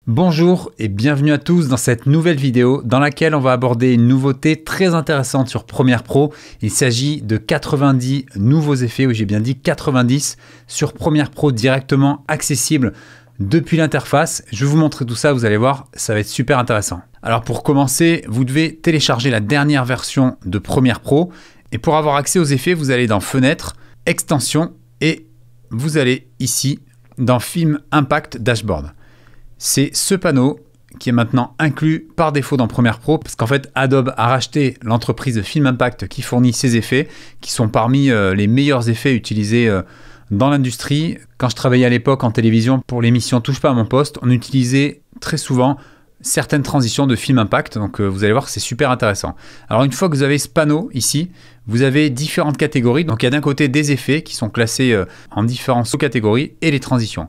Bonjour et bienvenue à tous dans cette nouvelle vidéo dans laquelle on va aborder une nouveauté très intéressante sur Premiere Pro. Il s'agit de 90 nouveaux effets, oui j'ai bien dit 90 sur Premiere Pro directement accessibles depuis l'interface. Je vais vous montrer tout ça, vous allez voir, ça va être super intéressant. Alors pour commencer, vous devez télécharger la dernière version de Premiere Pro et pour avoir accès aux effets, vous allez dans Fenêtre, Extensions et vous allez ici dans Film Impact Dashboard. C'est ce panneau qui est maintenant inclus par défaut dans Premiere Pro parce qu'en fait Adobe a racheté l'entreprise Film Impact qui fournit ces effets qui sont parmi les meilleurs effets utilisés dans l'industrie. Quand je travaillais à l'époque en télévision pour l'émission Touche pas à mon poste, on utilisait très souvent certaines transitions de Film Impact, donc vous allez voir que c'est super intéressant. Alors une fois que vous avez ce panneau ici, vous avez différentes catégories. Donc il y a d'un côté des effets qui sont classés en différentes sous-catégories et les transitions.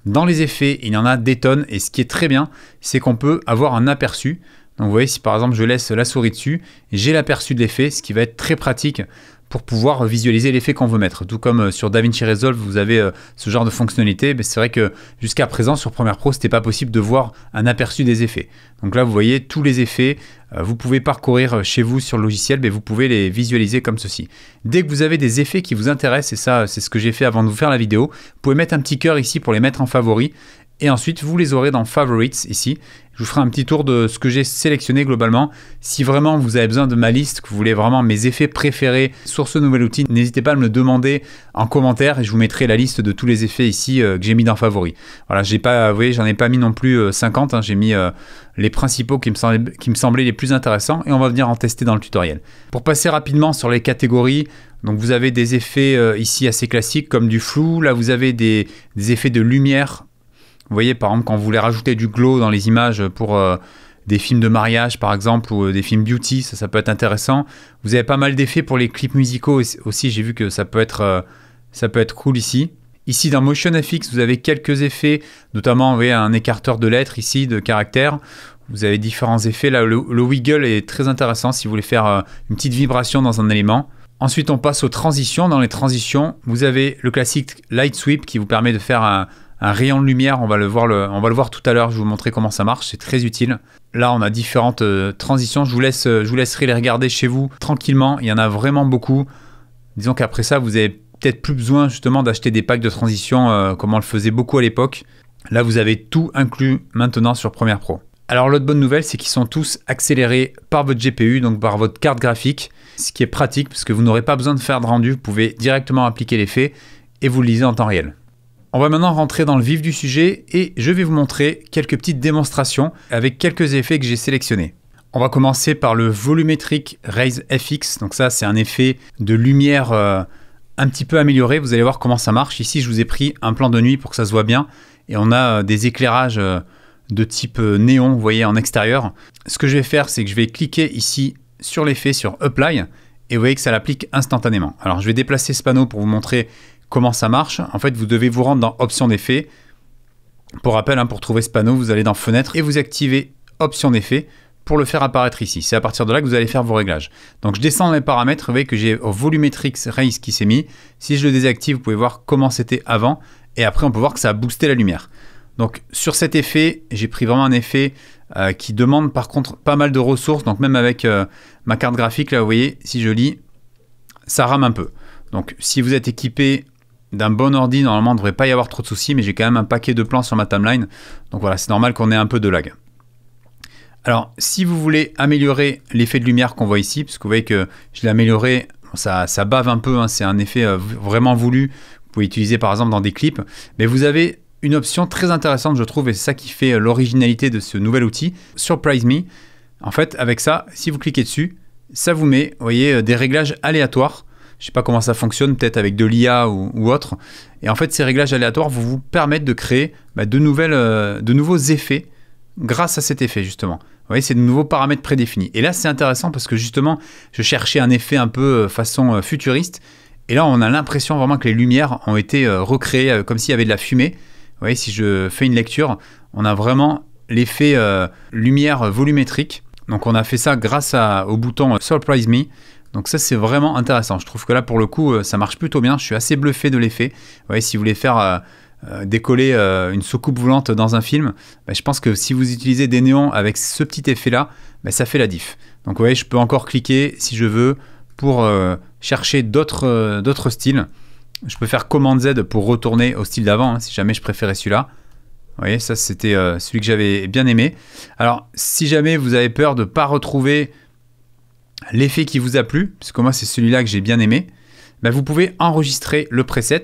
Dans les effets, il y en a des tonnes et ce qui est très bien, c'est qu'on peut avoir un aperçu. Donc vous voyez, si par exemple je laisse la souris dessus, j'ai l'aperçu de l'effet, ce qui va être très pratique pour pouvoir visualiser l'effet qu'on veut mettre. Tout comme sur DaVinci Resolve, vous avez ce genre de fonctionnalité. Mais c'est vrai que jusqu'à présent, sur Premiere Pro, ce n'était pas possible de voir un aperçu des effets. Donc là, vous voyez tous les effets. Vous pouvez parcourir chez vous sur le logiciel, mais vous pouvez les visualiser comme ceci. Dès que vous avez des effets qui vous intéressent, et ça, c'est ce que j'ai fait avant de vous faire la vidéo, vous pouvez mettre un petit cœur ici pour les mettre en favoris. Et ensuite, vous les aurez dans Favorites ici. Je vous ferai un petit tour de ce que j'ai sélectionné globalement. Si vraiment vous avez besoin de ma liste, que vous voulez vraiment mes effets préférés sur ce nouvel outil, n'hésitez pas à me le demander en commentaire et je vous mettrai la liste de tous les effets ici que j'ai mis dans Favoris. Voilà, vous voyez, j'en ai pas mis non plus 50, hein, j'ai mis les principaux qui me semblaient les plus intéressants et on va venir en tester dans le tutoriel. Pour passer rapidement sur les catégories, donc vous avez des effets ici assez classiques comme du flou, là vous avez des effets de lumière. Vous voyez, par exemple, quand vous voulez rajouter du glow dans les images pour des films de mariage, par exemple, ou des films beauty, ça peut être intéressant. Vous avez pas mal d'effets pour les clips musicaux aussi. J'ai vu que ça peut être cool ici. Ici, dans Motion FX, vous avez quelques effets, notamment, vous voyez, un écarteur de lettres ici, de caractères. Vous avez différents effets. Là, le wiggle est très intéressant si vous voulez faire une petite vibration dans un élément. Ensuite, on passe aux transitions. Dans les transitions, vous avez le classique Light Sweep qui vous permet de faire un rayon de lumière, on va le voir tout à l'heure, je vais vous montrer comment ça marche, c'est très utile. Là, on a différentes transitions, je vous laisserai les regarder chez vous tranquillement, il y en a vraiment beaucoup. Disons qu'après ça, vous avez peut-être plus besoin justement d'acheter des packs de transition comme on le faisait beaucoup à l'époque. Là, vous avez tout inclus maintenant sur Premiere Pro. Alors l'autre bonne nouvelle, c'est qu'ils sont tous accélérés par votre GPU, donc par votre carte graphique, ce qui est pratique parce que vous n'aurez pas besoin de faire de rendu, vous pouvez directement appliquer l'effet et vous le lisez en temps réel. On va maintenant rentrer dans le vif du sujet et je vais vous montrer quelques petites démonstrations avec quelques effets que j'ai sélectionnés. On va commencer par le Volumetric Raise FX. Donc ça, c'est un effet de lumière un petit peu amélioré. Vous allez voir comment ça marche. Ici, je vous ai pris un plan de nuit pour que ça se voit bien. Et on a des éclairages de type néon, vous voyez, en extérieur. Ce que je vais faire, c'est que je vais cliquer ici sur l'effet, sur Apply. Et vous voyez que ça l'applique instantanément. Alors, je vais déplacer ce panneau pour vous montrer comment ça marche. En fait, vous devez vous rendre dans Options d'effet. Pour rappel, hein, pour trouver ce panneau, vous allez dans Fenêtre et vous activez Options d'effet pour le faire apparaître ici. C'est à partir de là que vous allez faire vos réglages. Donc, je descends dans les paramètres. Vous voyez que j'ai Volumetric Raise qui s'est mis. Si je le désactive, vous pouvez voir comment c'était avant. Et après, on peut voir que ça a boosté la lumière. Donc, sur cet effet, j'ai pris vraiment un effet qui demande par contre pas mal de ressources. Donc, même avec ma carte graphique, là, vous voyez, si je lis, ça rame un peu. Donc, si vous êtes équipé d'un bon ordi, normalement, il ne devrait pas y avoir trop de soucis, mais j'ai quand même un paquet de plans sur ma timeline. Donc voilà, c'est normal qu'on ait un peu de lag. Alors, si vous voulez améliorer l'effet de lumière qu'on voit ici, parce que vous voyez que je l'ai amélioré, ça bave un peu, hein, c'est un effet vraiment voulu. Vous pouvez utiliser par exemple dans des clips, mais vous avez une option très intéressante, je trouve, et c'est ça qui fait l'originalité de ce nouvel outil, Surprise Me. En fait, avec ça, si vous cliquez dessus, ça vous met, vous voyez, des réglages aléatoires. Je ne sais pas comment ça fonctionne, peut-être avec de l'IA ou autre. Et en fait, ces réglages aléatoires vont vous permettre de créer de nouveaux effets grâce à cet effet, justement. Vous voyez, c'est de nouveaux paramètres prédéfinis. Et là, c'est intéressant parce que, justement, je cherchais un effet un peu façon futuriste. Et là, on a l'impression vraiment que les lumières ont été recréées comme s'il y avait de la fumée. Vous voyez, si je fais une lecture, on a vraiment l'effet lumière volumétrique. Donc, on a fait ça grâce au bouton Surprise Me. Donc ça, c'est vraiment intéressant. Je trouve que là, pour le coup, ça marche plutôt bien. Je suis assez bluffé de l'effet. Vous voyez, si vous voulez faire décoller une soucoupe volante dans un film, bah, je pense que si vous utilisez des néons avec ce petit effet-là, bah, ça fait la diff. Donc vous voyez, je peux encore cliquer si je veux pour chercher d'autres styles. Je peux faire commande Z pour retourner au style d'avant, hein, si jamais je préférais celui-là. Vous voyez, ça c'était celui que j'avais bien aimé. Alors, si jamais vous avez peur de ne pas retrouver l'effet qui vous a plu, parce que moi c'est celui-là que j'ai bien aimé, bah, vous pouvez enregistrer le preset.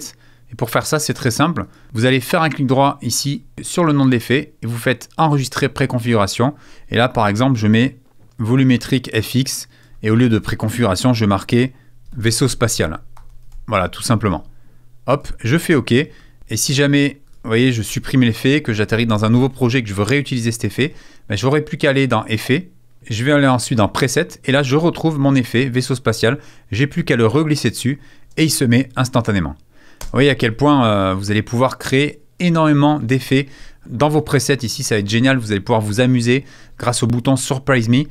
Et pour faire ça, c'est très simple. Vous allez faire un clic droit ici sur le nom de l'effet et vous faites enregistrer préconfiguration. Et là, par exemple, je mets volumétrique FX et au lieu de préconfiguration, je vais marquer vaisseau spatial. Voilà, tout simplement. Hop, je fais OK. Et si jamais, vous voyez, je supprime l'effet, que j'atterris dans un nouveau projet, que je veux réutiliser cet effet, ben, je n'aurai plus qu'à aller dans Effet. Je vais aller ensuite dans Preset et là, je retrouve mon effet vaisseau spatial. J'ai plus qu'à le reglisser dessus et il se met instantanément. Vous voyez à quel point vous allez pouvoir créer énormément d'effets dans vos presets. Ici, ça va être génial. Vous allez pouvoir vous amuser grâce au bouton Surprise Me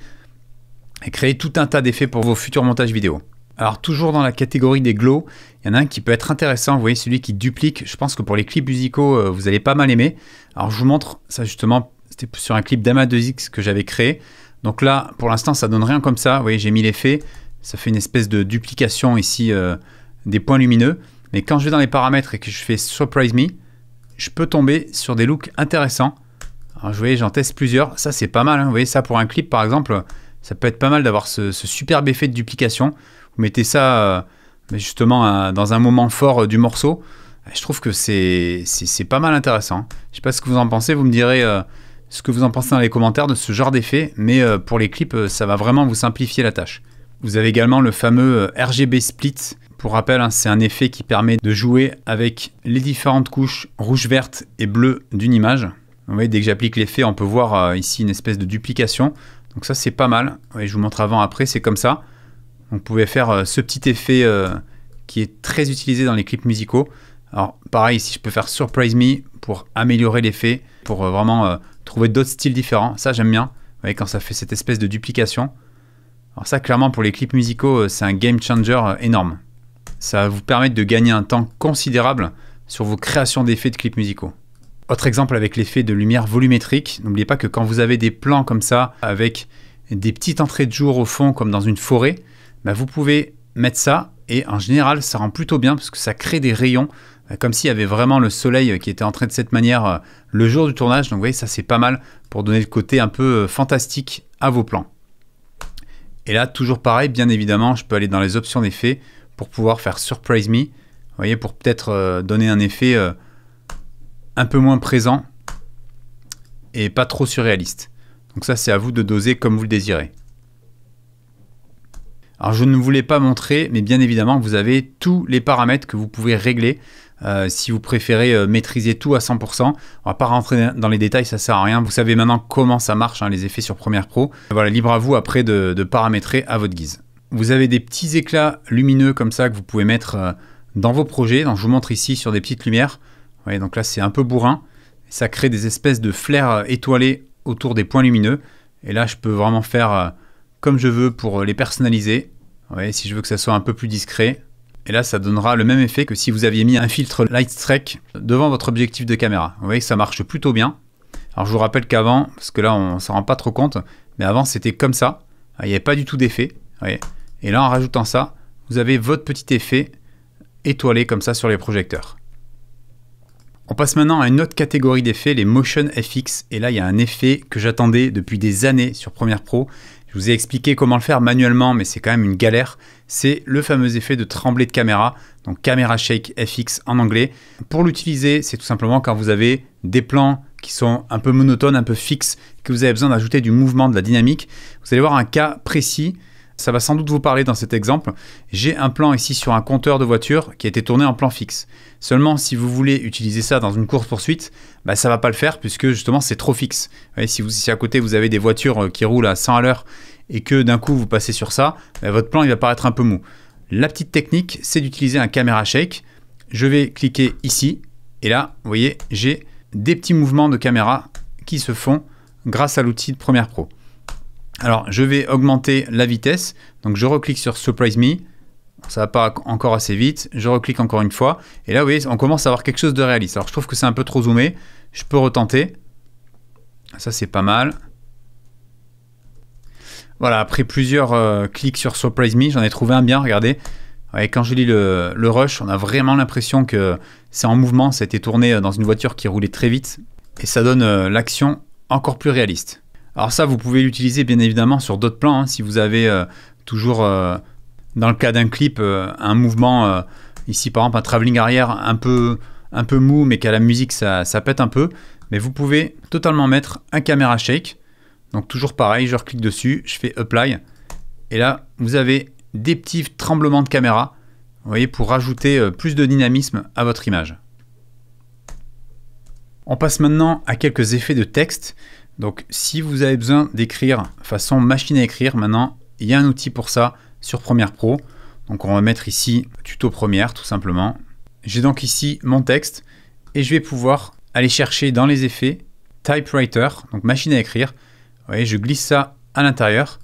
et créer tout un tas d'effets pour vos futurs montages vidéo. Alors, toujours dans la catégorie des glows, il y en a un qui peut être intéressant. Vous voyez, celui qui duplique. Je pense que pour les clips musicaux, vous allez pas mal aimer. Alors, je vous montre ça justement. C'était sur un clip d'Ama2X que j'avais créé. Donc là, pour l'instant, ça donne rien comme ça. Vous voyez, j'ai mis l'effet. Ça fait une espèce de duplication ici des points lumineux. Mais quand je vais dans les paramètres et que je fais Surprise Me, je peux tomber sur des looks intéressants. Alors, vous voyez, j'en teste plusieurs. Ça, c'est pas mal. Hein. Vous voyez, ça pour un clip, par exemple, ça peut être pas mal d'avoir ce superbe effet de duplication. Vous mettez ça justement dans un moment fort du morceau. Je trouve que c'est pas mal intéressant. Je sais pas ce que vous en pensez. Vous me direz ce que vous en pensez dans les commentaires de ce genre d'effet. Mais pour les clips, ça va vraiment vous simplifier la tâche. Vous avez également le fameux RGB Split. Pour rappel, hein, c'est un effet qui permet de jouer avec les différentes couches rouge, verte et bleu d'une image. Vous voyez, dès que j'applique l'effet, on peut voir ici une espèce de duplication. Donc ça, c'est pas mal. Vous voyez, je vous montre avant, après, c'est comme ça. Donc, vous pouvez faire ce petit effet qui est très utilisé dans les clips musicaux. Alors, pareil, ici, je peux faire Surprise Me pour améliorer l'effet, pour vraiment trouver d'autres styles différents. Ça, j'aime bien. Vous voyez, quand ça fait cette espèce de duplication. Alors ça, clairement, pour les clips musicaux, c'est un game changer énorme. Ça va vous permettre de gagner un temps considérable sur vos créations d'effets de clips musicaux. Autre exemple avec l'effet de lumière volumétrique. N'oubliez pas que quand vous avez des plans comme ça, avec des petites entrées de jour au fond, comme dans une forêt, bah vous pouvez mettre ça et en général, ça rend plutôt bien parce que ça crée des rayons, comme s'il y avait vraiment le soleil qui était entré de cette manière le jour du tournage. Donc vous voyez, ça c'est pas mal pour donner le côté un peu fantastique à vos plans. Et là, toujours pareil, bien évidemment, je peux aller dans les options d'effets pour pouvoir faire Surprise Me, vous voyez, pour peut-être donner un effet un peu moins présent et pas trop surréaliste. Donc ça, c'est à vous de doser comme vous le désirez. Alors, je ne vous l'ai pas montré, mais bien évidemment, vous avez tous les paramètres que vous pouvez régler si vous préférez maîtriser tout à 100%. On ne va pas rentrer dans les détails, ça ne sert à rien. Vous savez maintenant comment ça marche, hein, les effets sur Premiere Pro. Voilà, libre à vous après de paramétrer à votre guise. Vous avez des petits éclats lumineux comme ça que vous pouvez mettre dans vos projets. Donc, je vous montre ici sur des petites lumières. Vous voyez, donc là, c'est un peu bourrin. Ça crée des espèces de flares étoilés autour des points lumineux. Et là, je peux vraiment faire comme je veux pour les personnaliser. Vous voyez, si je veux que ça soit un peu plus discret. Et là, ça donnera le même effet que si vous aviez mis un filtre Light Strike devant votre objectif de caméra. Vous voyez que ça marche plutôt bien. Alors, je vous rappelle qu'avant, parce que là, on ne s'en rend pas trop compte, mais avant, c'était comme ça. Il n'y avait pas du tout d'effet. Vous voyez. Et là, en rajoutant ça, vous avez votre petit effet étoilé comme ça sur les projecteurs. On passe maintenant à une autre catégorie d'effets, les Motion FX. Et là, il y a un effet que j'attendais depuis des années sur Premiere Pro. Je vous ai expliqué comment le faire manuellement, mais c'est quand même une galère. C'est le fameux effet de tremblé de caméra, donc Camera Shake FX en anglais. Pour l'utiliser, c'est tout simplement quand vous avez des plans qui sont un peu monotones, un peu fixes, que vous avez besoin d'ajouter du mouvement, de la dynamique. Vous allez voir un cas précis. Ça va sans doute vous parler dans cet exemple. J'ai un plan ici sur un compteur de voiture qui a été tourné en plan fixe. Seulement, si vous voulez utiliser ça dans une course-poursuite, bah, ça ne va pas le faire puisque justement c'est trop fixe. Vous voyez, si à côté vous avez des voitures qui roulent à 100 à l'heure et que d'un coup vous passez sur ça, bah, votre plan il va paraître un peu mou. La petite technique, c'est d'utiliser un camera shake. Je vais cliquer ici et là, vous voyez, j'ai des petits mouvements de caméra qui se font grâce à l'outil de Premiere Pro. Alors, je vais augmenter la vitesse. Donc, je reclique sur Surprise Me. Vous Ça va pas encore assez vite. Je reclique encore une fois. Et là, vous voyez, on commence à avoir quelque chose de réaliste. Alors, je trouve que c'est un peu trop zoomé. Je peux retenter. Ça, c'est pas mal. Voilà, après plusieurs clics sur Surprise Me, j'en ai trouvé un bien, regardez. Ouais, quand je lis le rush, on a vraiment l'impression que c'est en mouvement. Ça a été tourné dans une voiture qui roulait très vite. Et ça donne l'action encore plus réaliste. Alors ça, vous pouvez l'utiliser bien évidemment sur d'autres plans. Hein, si vous avez toujours, dans le cas d'un clip, un mouvement, ici par exemple un travelling arrière un peu mou, mais qu'à la musique ça pète un peu, mais vous pouvez totalement mettre un caméra shake. Donc toujours pareil, je reclique dessus, je fais Apply. Et là, vous avez des petits tremblements de caméra, vous voyez, pour rajouter plus de dynamisme à votre image. On passe maintenant à quelques effets de texte. Donc si vous avez besoin d'écrire façon machine à écrire, maintenant il y a un outil pour ça sur Premiere Pro. Donc on va mettre ici tuto Premiere tout simplement. J'ai donc ici mon texte et je vais pouvoir aller chercher dans les effets Typewriter, donc machine à écrire. Vous voyez, je glisse ça à l'intérieur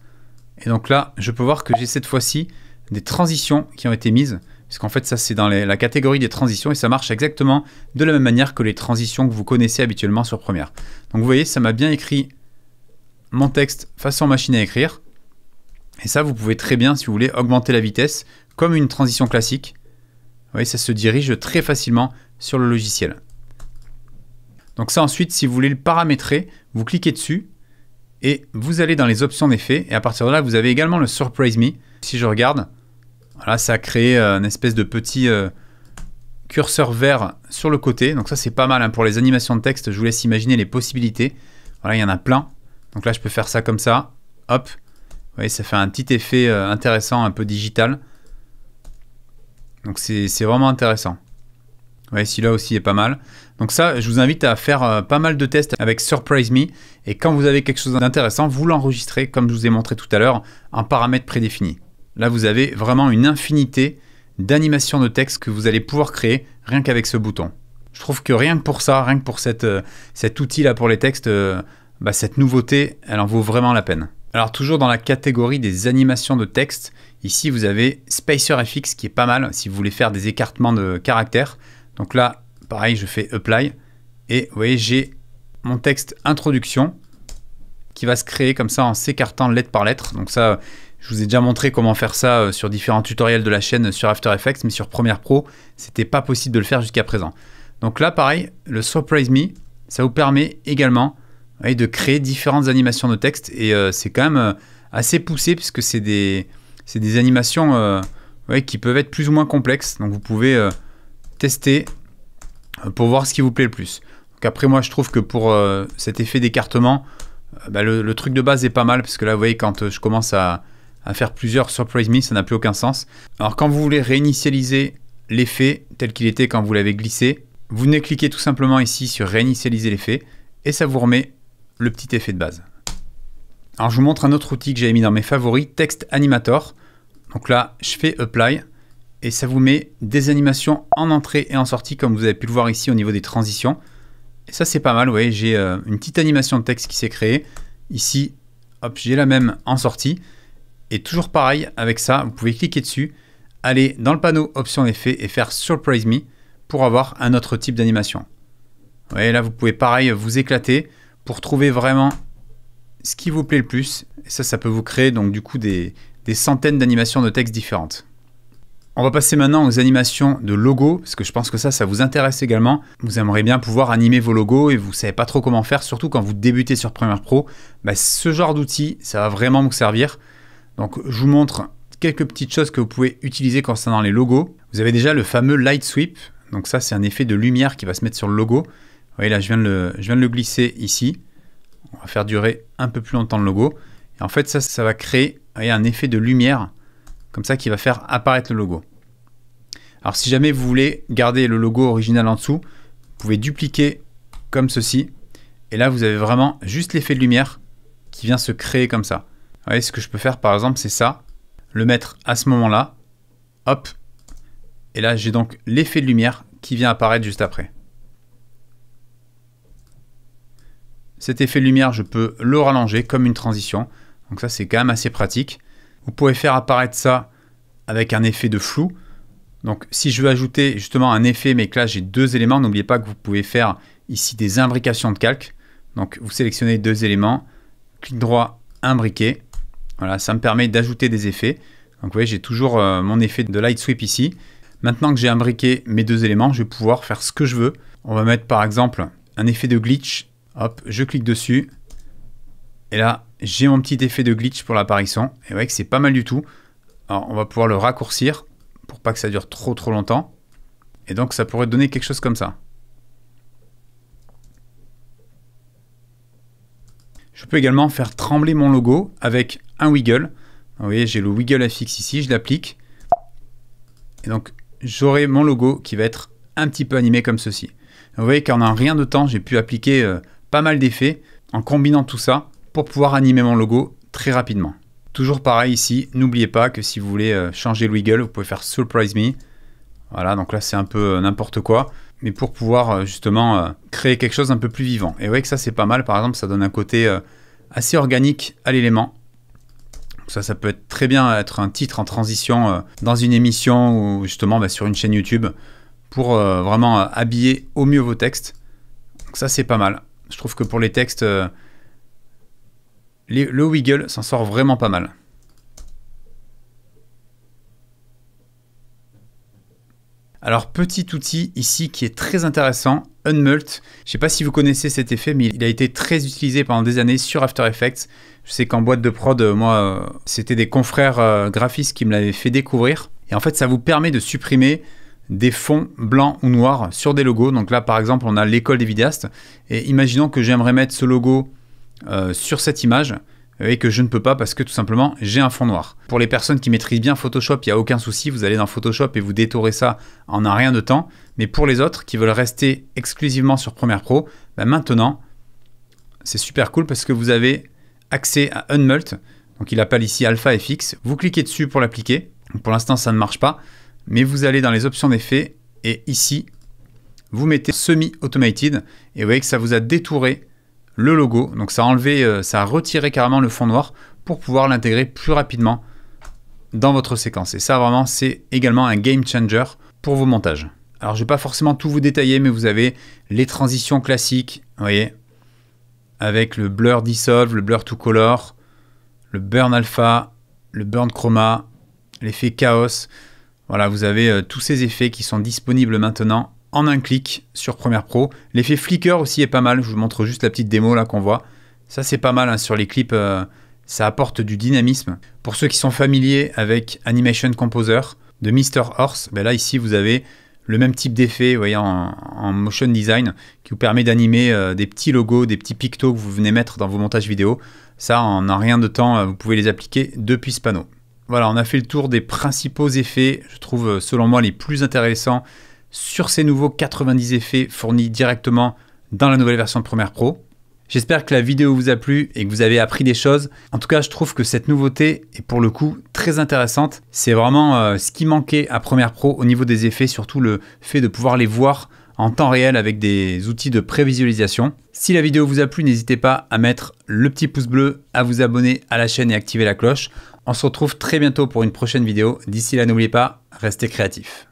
et donc là je peux voir que j'ai cette fois-ci des transitions qui ont été mises. Puisqu'en fait, ça, c'est dans la catégorie des transitions et ça marche exactement de la même manière que les transitions que vous connaissez habituellement sur Premiere. Donc, vous voyez, ça m'a bien écrit mon texte façon machine à écrire. Et ça, vous pouvez très bien, si vous voulez, augmenter la vitesse comme une transition classique. Vous voyez, ça se dirige très facilement sur le logiciel. Donc ça, ensuite, si vous voulez le paramétrer, vous cliquez dessus et vous allez dans les options d'effets. Et à partir de là, vous avez également le Surprise Me. Si je regarde... Voilà, ça a créé une espèce de petit curseur vert sur le côté. Donc ça, c'est pas mal hein, pour les animations de texte. Je vous laisse imaginer les possibilités. Voilà, il y en a plein. Donc là, je peux faire ça comme ça. Hop. Vous voyez, ça fait un petit effet intéressant, un peu digital. Donc c'est vraiment intéressant. Vous voyez, celui-là aussi est pas mal. Donc ça, je vous invite à faire pas mal de tests avec Surprise Me. Et quand vous avez quelque chose d'intéressant, vous l'enregistrez, comme je vous ai montré tout à l'heure, en paramètres prédéfinis. Là, vous avez vraiment une infinité d'animations de texte que vous allez pouvoir créer rien qu'avec ce bouton. Je trouve que rien que pour ça, rien que pour cet outil-là pour les textes, cette nouveauté, elle en vaut vraiment la peine. Alors toujours dans la catégorie des animations de texte, ici vous avez Spacer FX qui est pas mal si vous voulez faire des écartements de caractères. Donc là, pareil, je fais Apply et vous voyez, j'ai mon texte introduction qui va se créer comme ça en s'écartant lettre par lettre. Donc ça... Je vous ai déjà montré comment faire ça sur différents tutoriels de la chaîne sur After Effects, mais sur Premiere Pro, c'était pas possible de le faire jusqu'à présent. Donc là, pareil, le Surprise Me, ça vous permet également de créer différentes animations de texte et c'est quand même assez poussé puisque c'est des animations qui peuvent être plus ou moins complexes. Donc vous pouvez tester pour voir ce qui vous plaît le plus. Donc après, moi, je trouve que pour cet effet d'écartement, le truc de base est pas mal parce que là, vous voyez, quand je commence à faire plusieurs Surprise Me, ça n'a plus aucun sens. Alors quand vous voulez réinitialiser l'effet tel qu'il était quand vous l'avez glissé, vous venez cliquer tout simplement ici sur réinitialiser l'effet et ça vous remet le petit effet de base. Alors je vous montre un autre outil que j'avais mis dans mes favoris, Text Animator. Donc là, je fais Apply et ça vous met des animations en entrée et en sortie comme vous avez pu le voir ici au niveau des transitions. Et ça c'est pas mal, vous voyez, j'ai une petite animation de texte qui s'est créée. Ici, hop, j'ai la même en sortie. Et toujours pareil, avec ça, vous pouvez cliquer dessus, aller dans le panneau Options Effets et faire Surprise Me pour avoir un autre type d'animation. Vous voyez, là, vous pouvez pareil vous éclater pour trouver vraiment ce qui vous plaît le plus. Et ça peut vous créer donc du coup des centaines d'animations de texte différentes. On va passer maintenant aux animations de logos, parce que je pense que ça vous intéresse également. Vous aimeriez bien pouvoir animer vos logos et vous ne savez pas trop comment faire, surtout quand vous débutez sur Premiere Pro. Ce genre d'outil, ça va vraiment vous servir. Donc je vous montre quelques petites choses que vous pouvez utiliser concernant les logos. Vous avez déjà le fameux Light Sweep. Donc ça, c'est un effet de lumière qui va se mettre sur le logo. Vous voyez là, je viens de le glisser ici. On va faire durer un peu plus longtemps le logo. Et en fait, ça va créer un effet de lumière comme ça qui va faire apparaître le logo. Alors si jamais vous voulez garder le logo original en dessous, vous pouvez dupliquer comme ceci. Et là, vous avez vraiment juste l'effet de lumière qui vient se créer comme ça. Vous voyez, ce que je peux faire par exemple, c'est ça, le mettre à ce moment-là, hop, et là j'ai donc l'effet de lumière qui vient apparaître juste après. Cet effet de lumière, je peux le rallonger comme une transition, donc ça c'est quand même assez pratique. Vous pouvez faire apparaître ça avec un effet de flou. Donc si je veux ajouter justement un effet, mais que là j'ai 2 éléments, n'oubliez pas que vous pouvez faire ici des imbrications de calque. Donc vous sélectionnez 2 éléments, clic droit, imbriquer. Voilà, ça me permet d'ajouter des effets. Donc vous voyez, j'ai toujours mon effet de light sweep ici. Maintenant que j'ai imbriqué mes 2 éléments, je vais pouvoir faire ce que je veux. On va mettre par exemple un effet de glitch. Hop, je clique dessus. Et là, j'ai mon petit effet de glitch pour l'apparition. Et vous voyez que c'est pas mal du tout. Alors on va pouvoir le raccourcir pour pas que ça dure trop longtemps. Et donc ça pourrait donner quelque chose comme ça. Je peux également faire trembler mon logo avec un wiggle. Vous voyez, j'ai le wiggle FX ici, je l'applique. Et donc j'aurai mon logo qui va être un petit peu animé comme ceci. Vous voyez qu'en un rien de temps, j'ai pu appliquer pas mal d'effets en combinant tout ça pour pouvoir animer mon logo très rapidement. Toujours pareil ici, n'oubliez pas que si vous voulez changer le wiggle, vous pouvez faire Surprise Me. Voilà, donc là c'est un peu n'importe quoi, mais pour pouvoir justement créer quelque chose un peu plus vivant. Et vous voyez que ça c'est pas mal, par exemple ça donne un côté assez organique à l'élément. Ça peut être très bien être un titre en transition dans une émission ou justement sur une chaîne YouTube pour vraiment habiller au mieux vos textes. Donc ça c'est pas mal. Je trouve que pour les textes, le wiggle s'en sort vraiment pas mal. Alors petit outil ici qui est très intéressant, Unmult. Je ne sais pas si vous connaissez cet effet, mais il a été très utilisé pendant des années sur After Effects. Je sais qu'en boîte de prod, moi, c'était des confrères graphistes qui me l'avaient fait découvrir. Et en fait, ça vous permet de supprimer des fonds blancs ou noirs sur des logos. Donc là, par exemple, on a l'école des vidéastes. Et imaginons que j'aimerais mettre ce logo sur cette image. Et que je ne peux pas parce que tout simplement j'ai un fond noir. Pour les personnes qui maîtrisent bien Photoshop, il n'y a aucun souci, vous allez dans Photoshop et vous détourez ça en un rien de temps. Mais pour les autres qui veulent rester exclusivement sur Premiere Pro, maintenant c'est super cool parce que vous avez accès à Unmult. Donc il appelle ici Alpha FX. Vous cliquez dessus pour l'appliquer. Pour l'instant ça ne marche pas, mais vous allez dans les options d'effets et ici vous mettez Semi-Automated et vous voyez que ça vous a détouré le logo, donc ça a enlevé, ça a retiré carrément le fond noir pour pouvoir l'intégrer plus rapidement dans votre séquence. Et ça vraiment c'est également un game changer pour vos montages. Alors je ne vais pas forcément tout vous détailler, mais vous avez les transitions classiques, vous voyez, avec le blur dissolve, le blur to color, le burn alpha, le burn chroma, l'effet chaos. Voilà, vous avez tous ces effets qui sont disponibles maintenant en un clic sur Premiere Pro. L'effet flicker aussi est pas mal. Je vous montre juste la petite démo là qu'on voit. Ça c'est pas mal hein, sur les clips. Ça apporte du dynamisme. Pour ceux qui sont familiers avec Animation Composer de Mr. Horse, ben là ici vous avez le même type d'effet, vous voyez, en motion design qui vous permet d'animer des petits logos, des petits pictos que vous venez mettre dans vos montages vidéo. Ça en un rien de temps, vous pouvez les appliquer depuis ce panneau. Voilà, on a fait le tour des principaux effets, je trouve selon moi les plus intéressants sur ces nouveaux 90 effets fournis directement dans la nouvelle version de Premiere Pro. J'espère que la vidéo vous a plu et que vous avez appris des choses. En tout cas, je trouve que cette nouveauté est pour le coup très intéressante. C'est vraiment ce qui manquait à Premiere Pro au niveau des effets, surtout le fait de pouvoir les voir en temps réel avec des outils de prévisualisation. Si la vidéo vous a plu, n'hésitez pas à mettre le petit pouce bleu, à vous abonner à la chaîne et activer la cloche. On se retrouve très bientôt pour une prochaine vidéo. D'ici là, n'oubliez pas, restez créatifs.